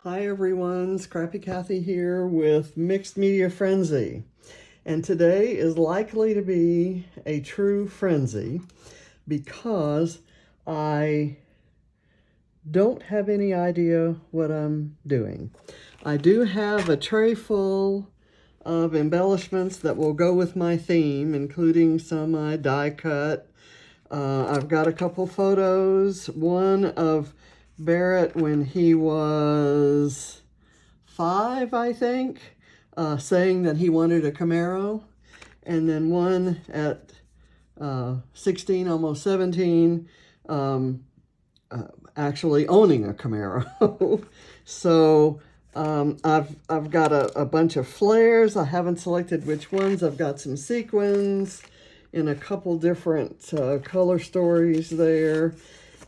Hi everyone, Scrappy Kathy here with Mixed Media Frenzy. And today is likely to be a true frenzy because I don't have any idea what I'm doing. I do have a tray full of embellishments that will go with my theme, including some I die cut. I've got a couple photos, one of Barrett when he was 5, I think, saying that he wanted a Camaro, and then one at 16, almost 17, actually owning a Camaro. So I've got a bunch of flares. I haven't selected which ones. I've got some sequins in a couple different color stories there.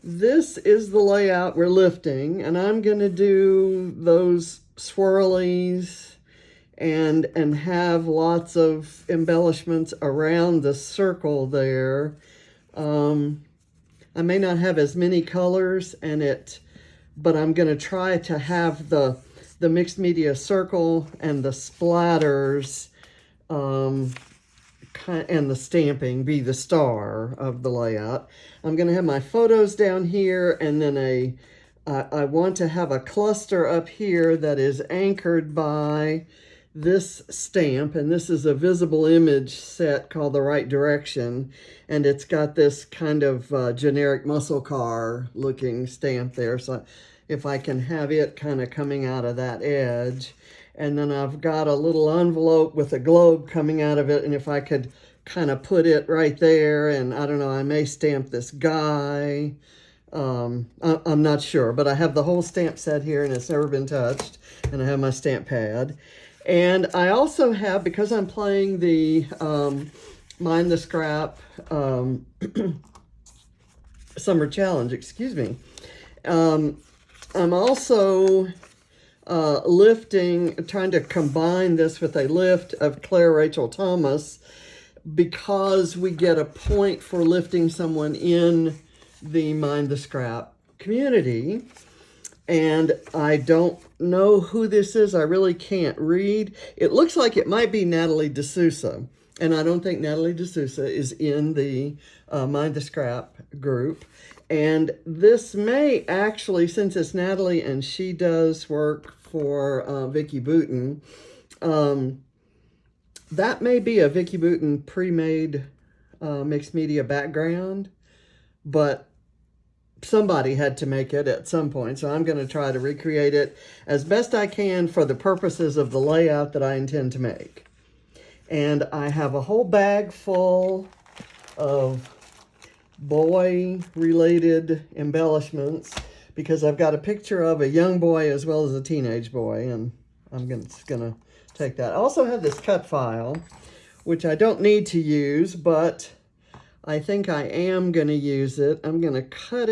This is the layout we're lifting, and I'm going to do those swirlies and have lots of embellishments around the circle there. I may not have as many colors but I'm going to try to have the mixed media circle and the splatters and the stamping be the star of the layout. I'm going to have my photos down here, and then I want to have a cluster up here that is anchored by this stamp, and this is a visible image set called the Right Direction, and it's got this kind of generic muscle car looking stamp there. So if I can have it kind of coming out of that edge. And then I've got a little envelope with a globe coming out of it, and if I could kind of put it right there, and I don't know, I may stamp this guy. I'm not sure, but I have the whole stamp set here, and it's never been touched, and I have my stamp pad. And I also have, because I'm playing the Mind the Scrap Summer Challenge, excuse me, I'm also trying to combine this with a lift of Claire Rachel Thomas, because we get a point for lifting someone in the Mind the Scrap community. And I don't know who this is. I really can't read. It looks like it might be Natalie D'Souza, and I don't think Natalie D'Souza is in the Mind the Scrap group. And this may actually, since it's Natalie and she does work for Vicki Boutin, that may be a Vicki Boutin pre-made mixed media background, but somebody had to make it at some point, so I'm going to try to recreate it as best I can for the purposes of the layout that I intend to make. And I have a whole bag full of boy-related embellishments, because I've got a picture of a young boy as well as a teenage boy, and I'm just going to take that. I also have this cut file, which I don't need to use, but I think I am going to use it. I'm going to cut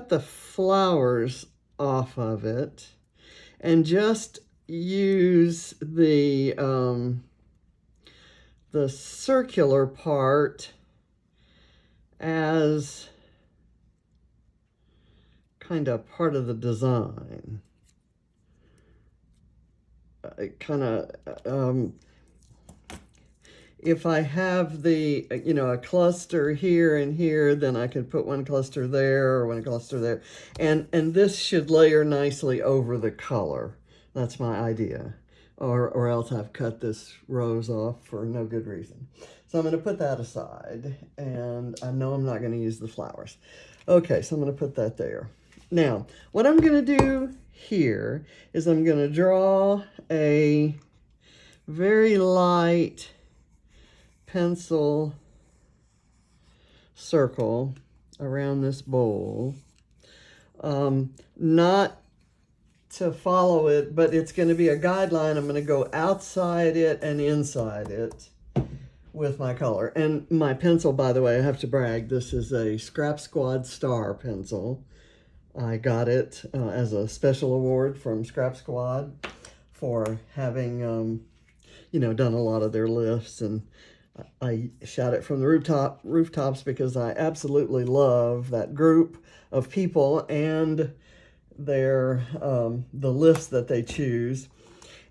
the flowers off of it, and just use the circular part as kind of part of the design. If I have a cluster here and here, then I could put one cluster there or one cluster there. And this should layer nicely over the color. That's my idea. Or else I've cut this rose off for no good reason. So I'm going to put that aside. And I know I'm not going to use the flowers. Okay, so I'm going to put that there. Now, what I'm going to do here is I'm going to draw a very light pencil circle around this bowl. Not to follow it, but it's going to be a guideline. I'm going to go outside it and inside it with my color. And my pencil, by the way, I have to brag, this is a Scrap Squad Star pencil. I got it as a special award from Scrap Squad for having, done a lot of their lifts, and I shout it from the rooftops because I absolutely love that group of people, and the list that they choose.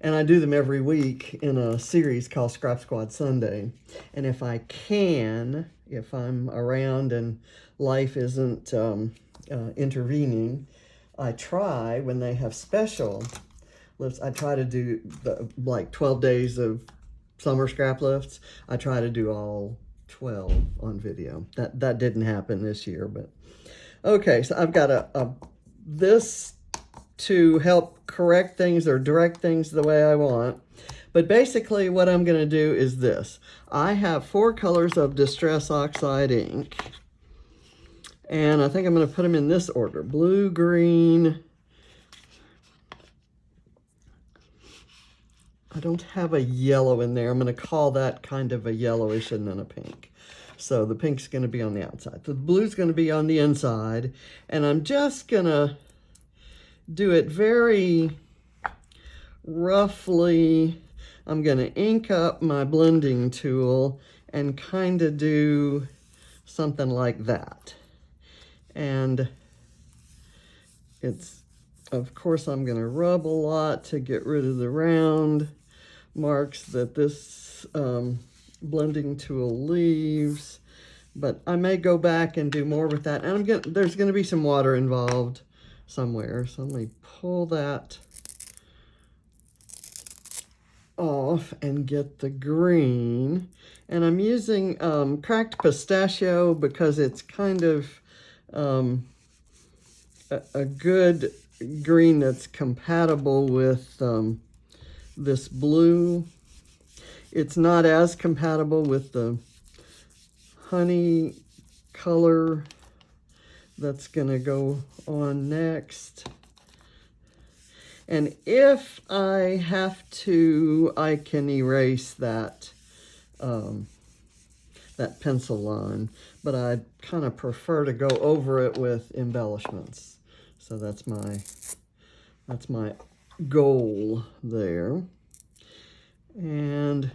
And I do them every week in a series called Scrap Squad Sunday. And if I can, if I'm around and life isn't intervening, I try, when they have special lifts, I try to do like 12 days of summer scrap lifts. I try to do all 12 on video. That didn't happen this year, but okay. So I've got this to help correct things or direct things the way I want. But basically what I'm going to do is this. I have 4 colors of Distress Oxide ink. And I think I'm going to put them in this order. Blue, green. I don't have a yellow in there. I'm going to call that kind of a yellowish and then a pink. So the pink's going to be on the outside. The blue's going to be on the inside. And I'm just going to do it very roughly. I'm going to ink up my blending tool and kind of do something like that. And it's, of course, I'm going to rub a lot to get rid of the round marks that this blending tool leaves. But I may go back and do more with that. And there's going to be some water involved somewhere. So let me pull that off and get the green. And I'm using cracked pistachio because it's kind of a good green that's compatible with this blue. It's not as compatible with the honey color that's going to go on next. And if I have to, I can erase that that pencil line, but I kind of prefer to go over it with embellishments. So that's my goal there. And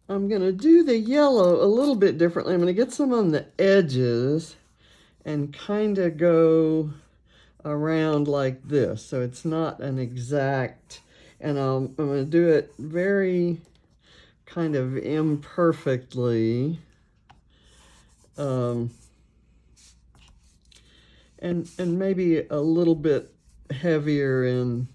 I'm going to do the yellow a little bit differently. I'm going to get some on the edges and kind of go around like this. So it's not an exact, and I'm going to do it very kind of imperfectly. And maybe a little bit heavier in,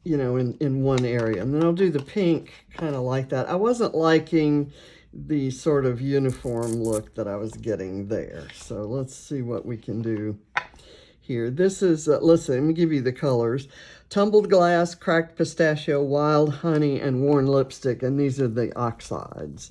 you know, in one area. And then I'll do the pink kind of like that. I wasn't liking the sort of uniform look that I was getting there. So let's see what we can do here. This is, listen, let me give you the colors. Tumbled Glass, Cracked Pistachio, Wild Honey, and Worn Lipstick. And these are the oxides.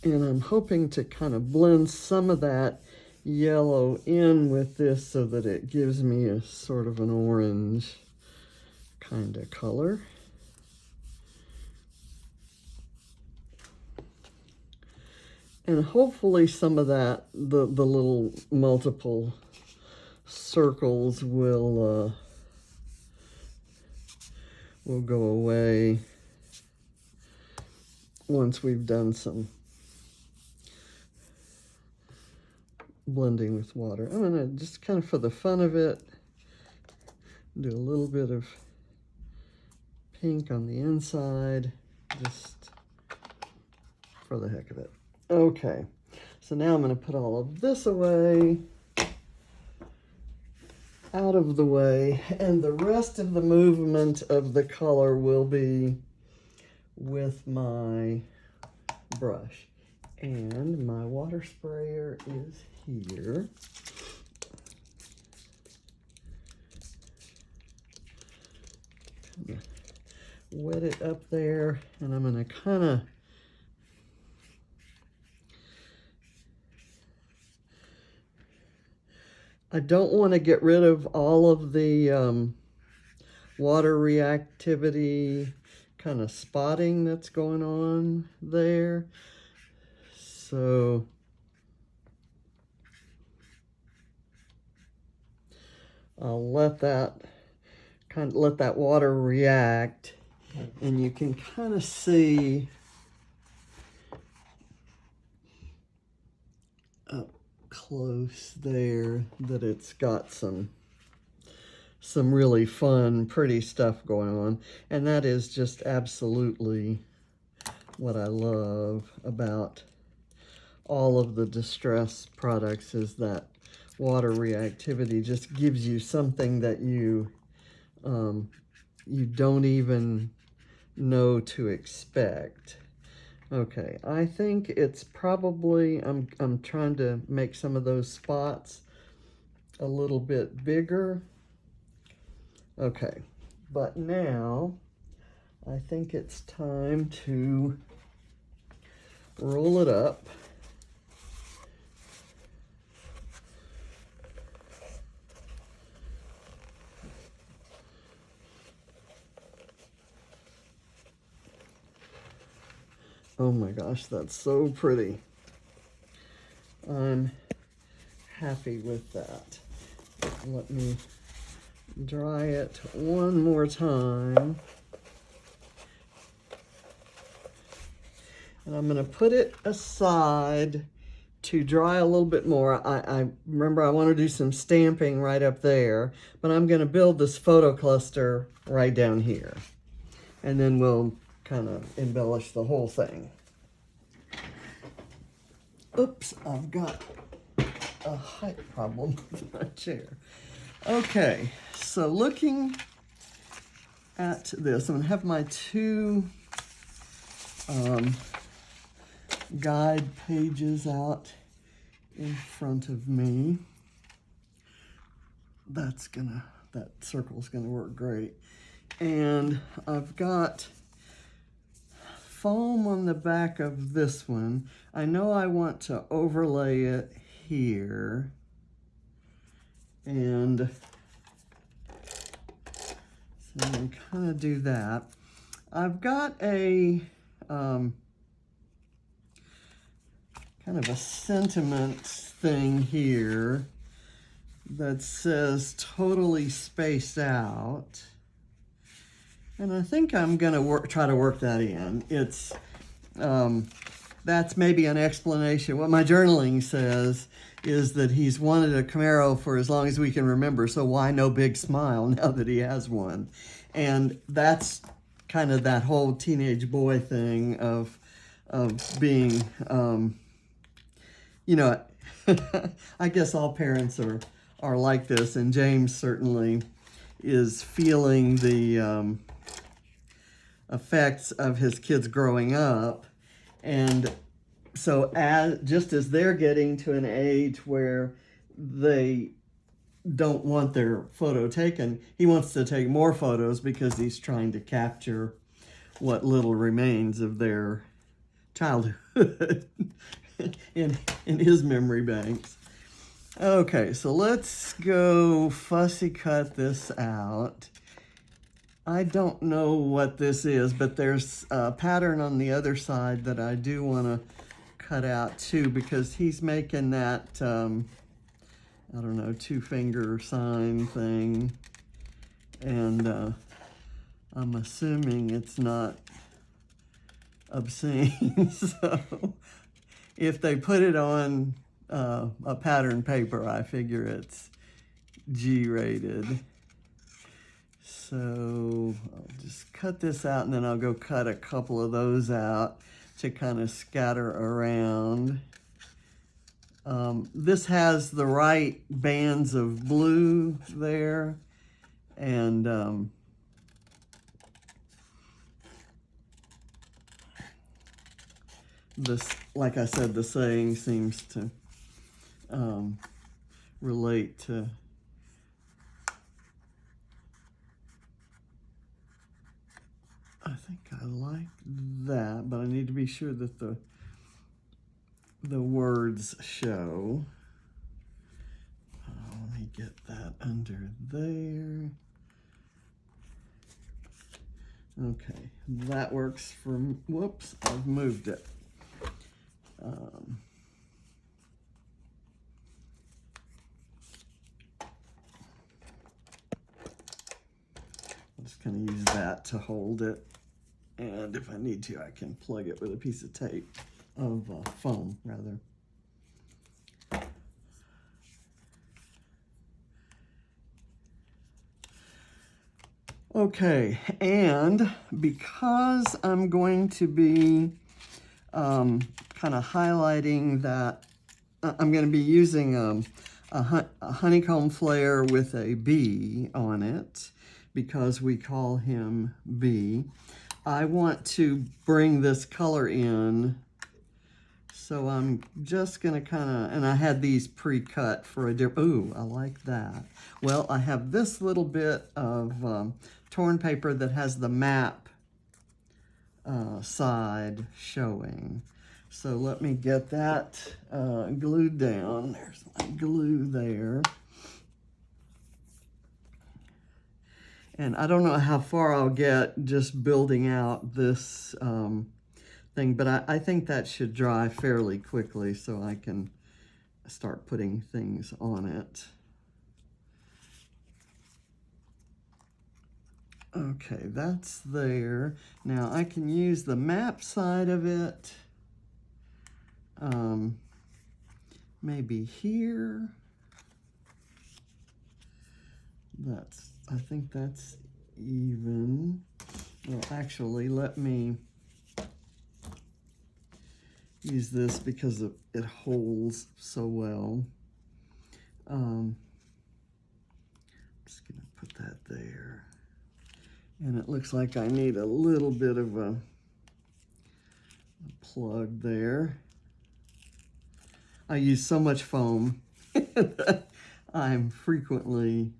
And I'm hoping to kind of blend some of that yellow in with this so that it gives me a sort of an orange kind of color. And hopefully some of that, the little multiple circles will go away once we've done some blending with water. I'm going to just kind of, for the fun of it, do a little bit of pink on the inside, just for the heck of it. Okay, so now I'm going to put all of this away, out of the way, and the rest of the movement of the color will be with my brush. And my water sprayer is here. Wet it up there, and I'm going to kind of I don't want to get rid of all of the water reactivity kind of spotting that's going on there. So I'll let that kind of let that water react, and you can kind of see up close there that it's got some really fun, pretty stuff going on. And that is just absolutely what I love about all of the distress products, is that water reactivity just gives you something that you don't even know to expect. Okay, I think it's probably, I'm trying to make some of those spots a little bit bigger. Okay, but now I think it's time to roll it up. Oh my gosh, that's so pretty. I'm happy with that. Let me dry it one more time. And I'm going to put it aside to dry a little bit more. I remember I want to do some stamping right up there, but I'm going to build this photo cluster right down here. And then we'll kind of embellish the whole thing. Oops, I've got a height problem with my chair. Okay, so looking at this, I'm going to have my two guide pages out in front of me. That circle's gonna work great. And I've got foam on the back of this one. I know I want to overlay it here. And so I'm gonna kind of do that. I've got a kind of a sentiment thing here that says totally spaced out. And I think I'm gonna try to work that in. It's, that's maybe an explanation. What my journaling says is that he's wanted a Camaro for as long as we can remember, so why no big smile now that he has one? And that's kind of that whole teenage boy thing of being, you know, I guess all parents are like this, and James certainly is feeling the effects of his kids growing up. And so just as they're getting to an age where they don't want their photo taken, he wants to take more photos because he's trying to capture what little remains of their childhood in his memory banks. Okay, so let's go fussy cut this out. I don't know what this is, but there's a pattern on the other side that I do want to cut out too, because he's making that, I don't know, 2-finger sign thing. And I'm assuming it's not obscene. So if they put it on a pattern paper, I figure it's G-rated. So I'll just cut this out, and then I'll go cut a couple of those out to kind of scatter around. This has the right bands of blue there, and this, like I said, the saying seems to relate to I think I like that, but I need to be sure that the words show. Let me get that under there. Okay, that works for, whoops, I've moved it. just going to use that to hold it. And if I need to, I can plug it with a piece of tape, of foam, rather. Okay, and because I'm going to be kind of highlighting that, I'm going to be using a honeycomb flare with a bee on it, because we call him Bee. I want to bring this color in, so I'm just going to kind of, and I had these pre-cut for a different, ooh, I like that. Well, I have this little bit of torn paper that has the map side showing. So let me get that glued down. There's my glue there. And I don't know how far I'll get just building out this thing, but I think that should dry fairly quickly so I can start putting things on it. Okay, that's there. Now I can use the map side of it. Maybe here. I think that's even. Well, actually, let me use this because it holds so well. I'm just gonna put that there. And it looks like I need a little bit of a plug there. I use so much foam that I'm frequently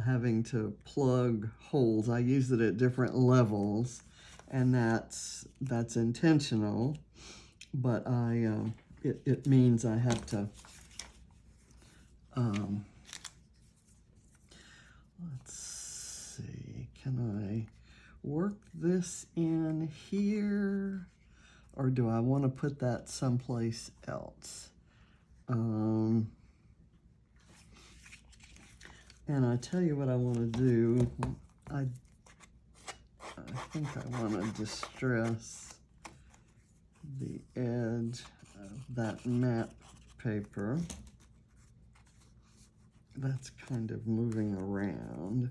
having to plug holes. I use it at different levels, and that's intentional, but it means I have to let's see, can I work this in here, or do I want to put that someplace else? And I tell you what I want to do. I think I want to distress the edge of that map paper. That's kind of moving around.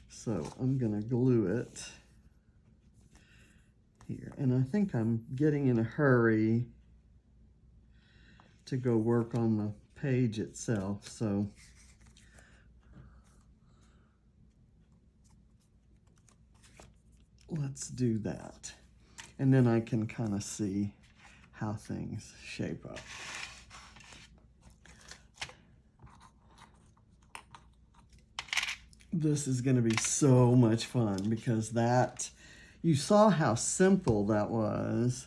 So I'm going to glue it here. And I think I'm getting in a hurry to go work on the page itself. So let's do that. And then I can kind of see how things shape up. This is going to be so much fun because you saw how simple that was.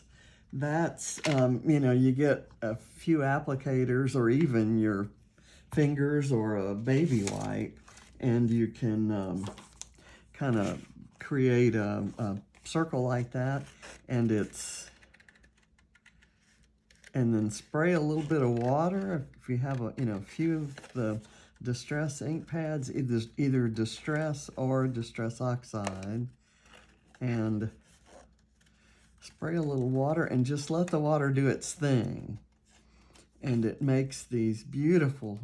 That's, you know, you get a few applicators or even your fingers or a baby wipe, and you can kind of create a circle like that, and then spray a little bit of water. If you have a few of the distress ink pads, either distress or distress oxide, and spray a little water and just let the water do its thing. And it makes these beautiful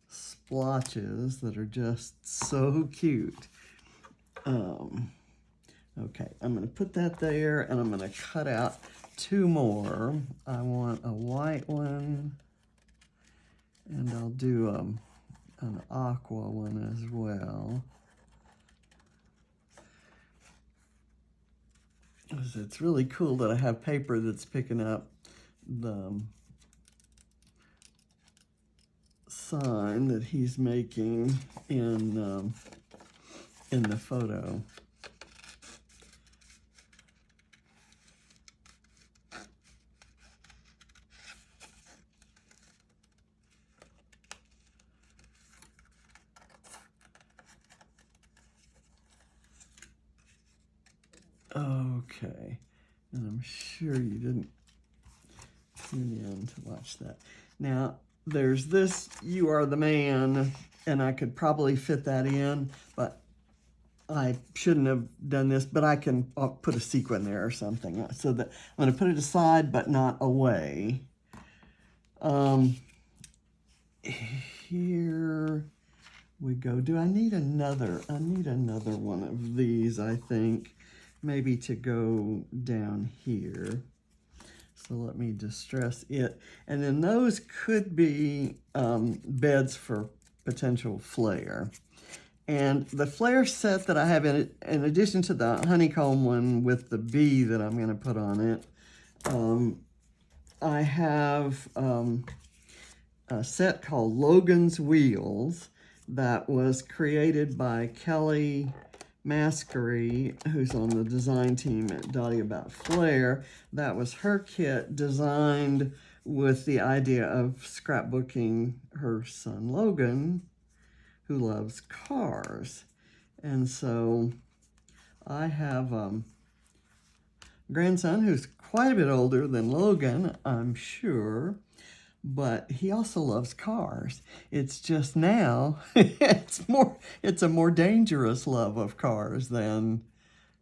splotches that are just so cute. Okay, I'm going to put that there, and I'm going to cut out two more. I want a white one, and I'll do an aqua one as well. It's really cool that I have paper that's picking up the sign that he's making in the photo. Okay, and I'm sure you didn't tune in to watch that. Now, there's this, You Are the Man, and I could probably fit that in, but I shouldn't have done this, but I'll put a sequin there or something. So that I'm going to put it aside, but not away. Here we go. Do I need another? I need another one of these, I think, maybe to go down here. So let me distress it. And then those could be beds for potential flare. And the flare set that I have in it, in addition to the honeycomb one with the bee that I'm going to put on it, I have a set called Logan's Wheels that was created by Kelly Maskery, who's on the design team at Dotty About Flair. That was her kit, designed with the idea of scrapbooking her son Logan, who loves cars. And so I have a grandson who's quite a bit older than Logan, I'm sure, but he also loves cars. It's just now, it's a more dangerous love of cars than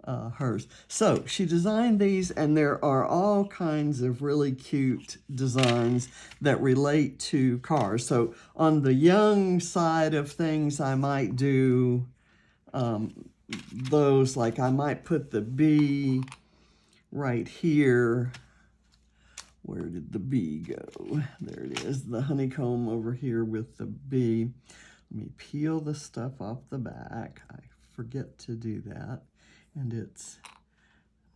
hers. So she designed these, and there are all kinds of really cute designs that relate to cars. So on the young side of things, I might do those, like I might put the bee right here. Where did the bee go? There it is, the honeycomb over here with the bee. Let me peel the stuff off the back. I forget to do that. And it's,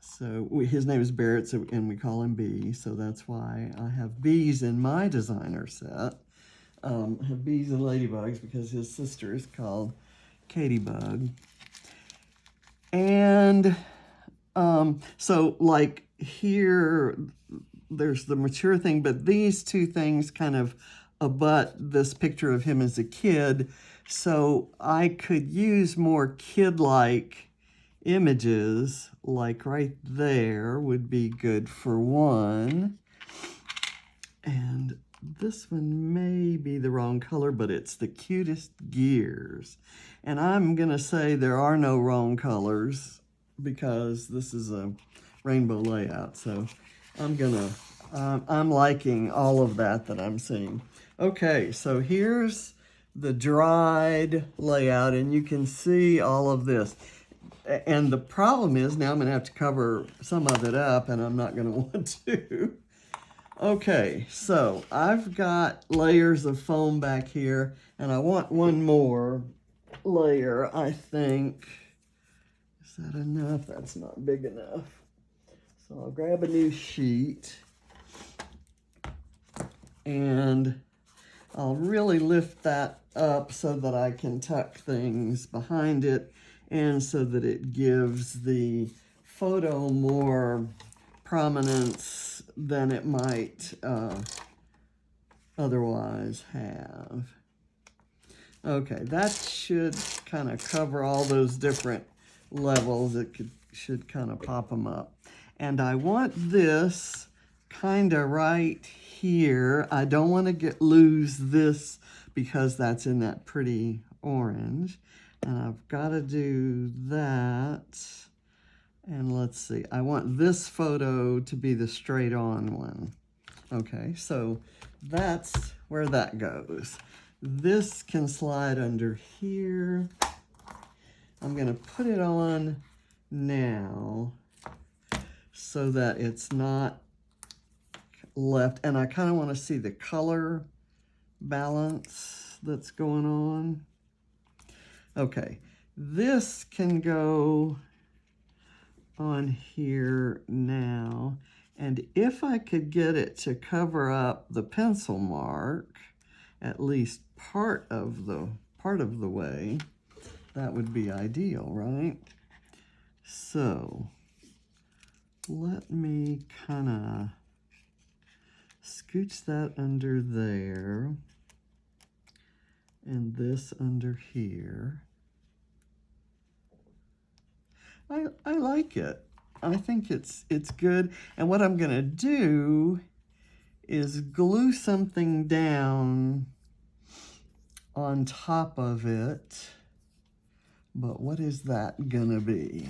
so his name is Barrett, so, and we call him Bee, so that's why I have bees in my designer set. I have bees and ladybugs because his sister is called Katybug. And so like here, there's the mature thing, but these two things kind of abut this picture of him as a kid. So I could use more kid-like images, like right there would be good for one. And this one may be the wrong color, but it's the cutest gears. And I'm gonna say there are no wrong colors because this is a rainbow layout. So I'm liking all of that I'm seeing. Okay, so here's the dried layout, and you can see all of this. And the problem is now I'm going to have to cover some of it up, and I'm not going to want to. Okay, so I've got layers of foam back here, and I want one more layer, I think. Is that enough? That's not big enough. So I'll grab a new sheet, and I'll really lift that up so that I can tuck things behind it, and so that it gives the photo more prominence than it might otherwise have. Okay, that should kind of cover all those different levels. It should kind of pop them up. And I want this kind of right here. I don't want to lose this because that's in that pretty orange. And I've got to do that. And let's see, I want this photo to be the straight on one. Okay, so that's where that goes. This can slide under here. I'm going to put it on now so that it's not left. And I kind of want to see the color balance that's going on. Okay, this can go on here now. And if I could get it to cover up the pencil mark, at least part of the way, that would be ideal, right? So let me kind of scooch that under there and this under here. I like it. I think it's good. And what I'm gonna do is glue something down on top of it but what is that gonna be?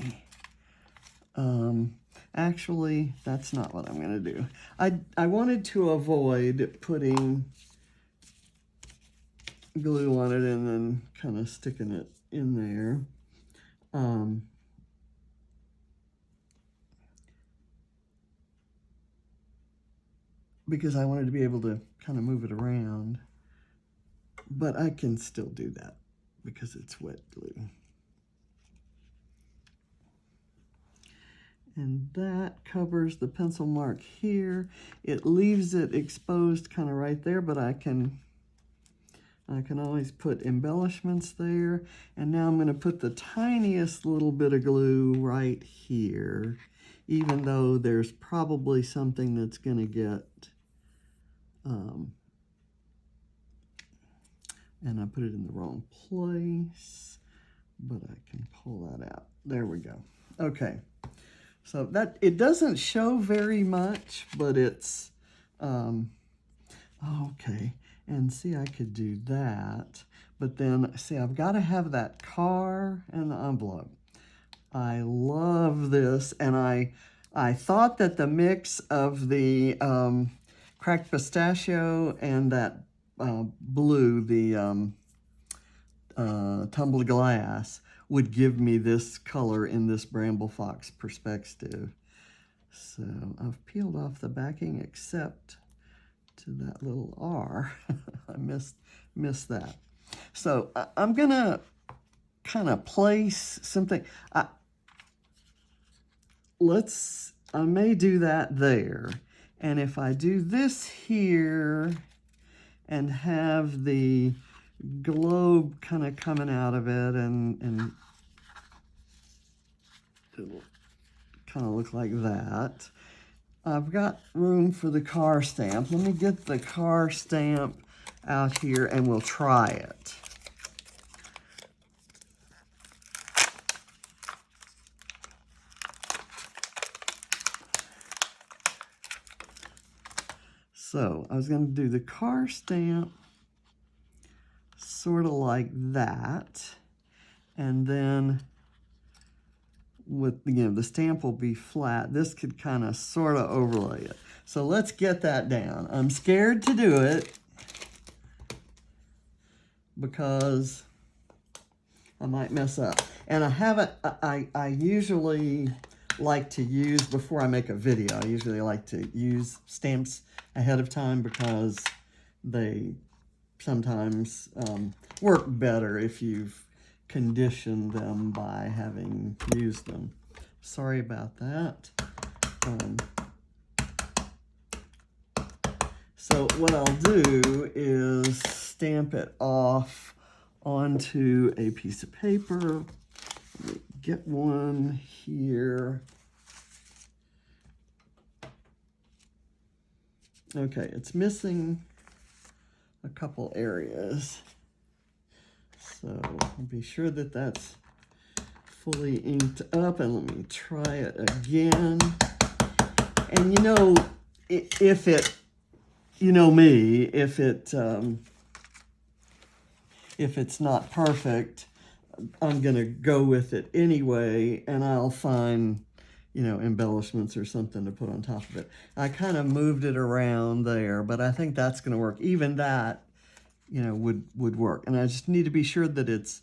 Actually, that's not what I'm gonna do. I wanted to avoid putting glue on it and then kind of sticking it in there. Because I wanted to be able to kind of move it around, but I can still do that because it's wet glue. And that covers the pencil mark here. It leaves it exposed kind of right there, but I can always put embellishments there. And now I'm going to put the tiniest little bit of glue right here, even though there's probably something that's going to get, and I put it in the wrong place, but I can pull that out. There we go. Okay. So that, it doesn't show very much, but it's, okay. And see, I could do that, but then see, I've got to have that car and the envelope. I love this, and I thought that the mix of the cracked pistachio and that blue, the tumbled glass, would give me this color in this Bramble Fox perspective. So I've peeled off the backing except to that little R. I missed that. So I'm gonna kind of place something. I may do that there. And if I do this here and have the globe kind of coming out of it, and it'll kind of look like that. I've got room for the car stamp. Let me get the car stamp out here and we'll try it. So I was going to do the car stamp sort of like that, and then with, the stamp will be flat. This could kind of sort of overlay it. So let's get that down. I'm scared to do it because I might mess up. And I haven't, I usually like to use, before I make a video, I usually like to use stamps ahead of time because they sometimes work better if you've conditioned them by having used them. Sorry about that. So what I'll do is stamp it off onto a piece of paper. Let me get one here. Okay, it's missing a couple areas. So I'll be sure that that's fully inked up, and let me try it again. And if it, me, if it's not perfect, I'm gonna go with it anyway, and I'll find, embellishments or something to put on top of it. I kind of moved it around there, but I think that's gonna work. Even that, would work. And I just need to be sure that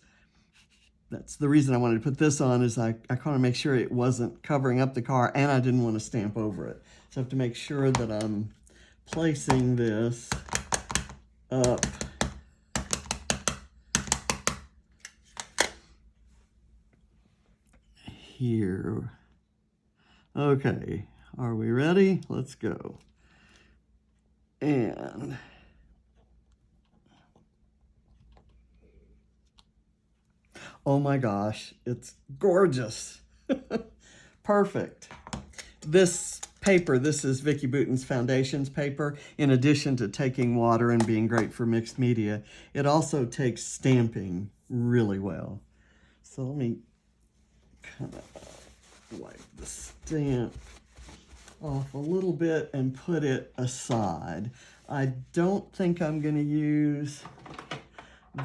that's the reason I wanted to put this on, is I kind of make sure it wasn't covering up the car, and I didn't want to stamp over it. So I have to make sure that I'm placing this up here. Okay, are we ready? Let's go. And oh my gosh, it's gorgeous. Perfect. This paper, this is Vicki Bouton's Foundations paper. In addition to taking water and being great for mixed media, it also takes stamping really well. So let me kind of wipe the stamp off a little bit and put it aside. I don't think I'm going to use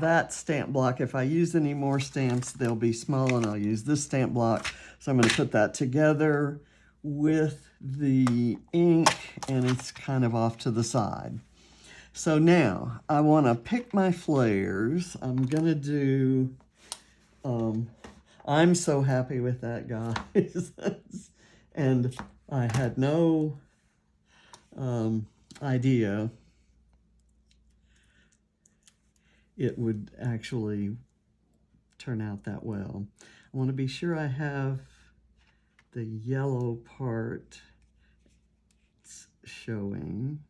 that stamp block. If I use any more stamps, they'll be small, and I'll use this stamp block. So I'm going to put that together with the ink, and it's kind of off to the side. So now I want to pick my flairs. I'm going to do, I'm so happy with that, guys. And I had no idea it would actually turn out that well. I want to be sure I have the yellow part showing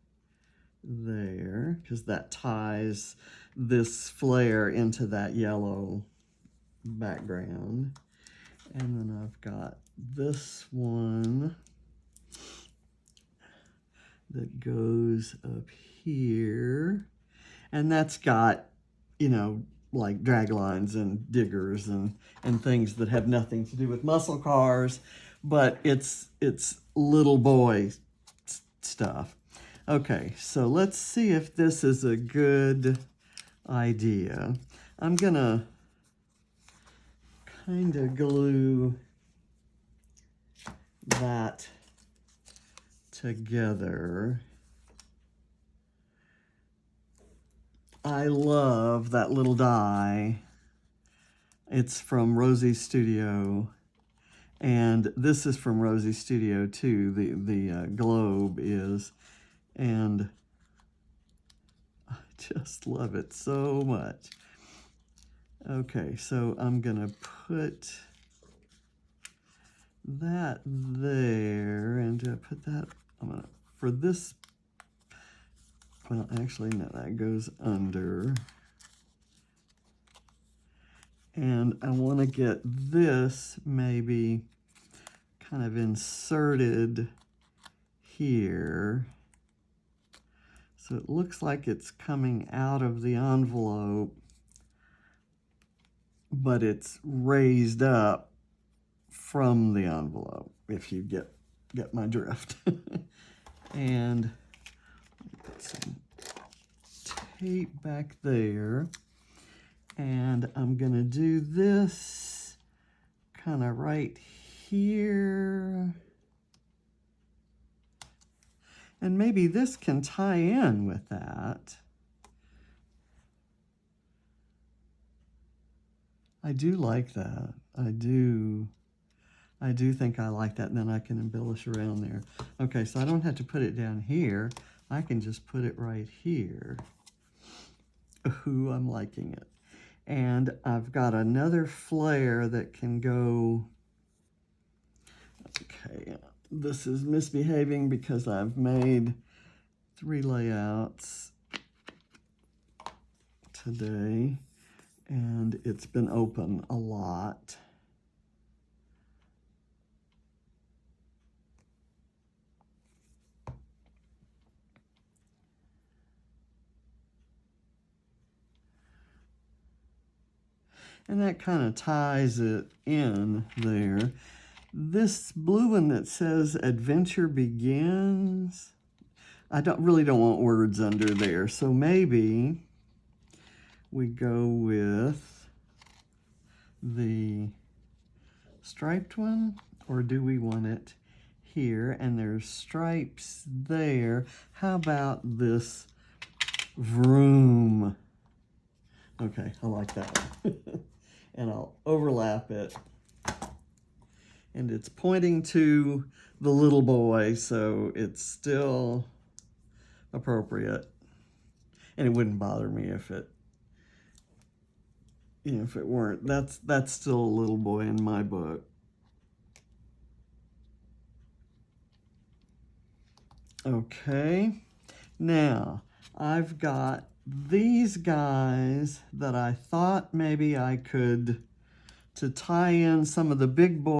there, because that ties this flare into that yellow background. And then I've got this one that goes up here, and that's got, you know, like drag lines and diggers and things that have nothing to do with muscle cars, but it's little boy stuff. Okay, so let's see if this is a good idea. I'm gonna kind of glue that together. I love that little die. It's from Rosie's Studio, and this is from Rosie's Studio too. The globe is, and I just love it so much. Okay, so I'm gonna put that there, and to put that, I'm gonna, for this, well, actually, no, that goes under. And I want to get this maybe kind of inserted here. So it looks like it's coming out of the envelope, but it's raised up from the envelope, if you get my drift. And put some tape back there, and I'm gonna do this kind of right here, and maybe this can tie in with that. I do like that. I do think I like that, and then I can embellish around there. Okay, so I don't have to put it down here. I can just put it right here. Ooh, I'm liking it. And I've got another flare that can go, okay, this is misbehaving because I've made 3 layouts today, and it's been open a lot. And that kind of ties it in there. This blue one that says Adventure Begins, I really don't want words under there. So maybe we go with the striped one, or do we want it here? And there's stripes there. How about this vroom? Okay, I like that one. And I'll overlap it. And it's pointing to the little boy, so it's still appropriate. And it wouldn't bother me if it, you know, if it weren't. That's still a little boy in my book. Okay, now I've got these guys that I thought maybe I could, to tie in some of the big boys.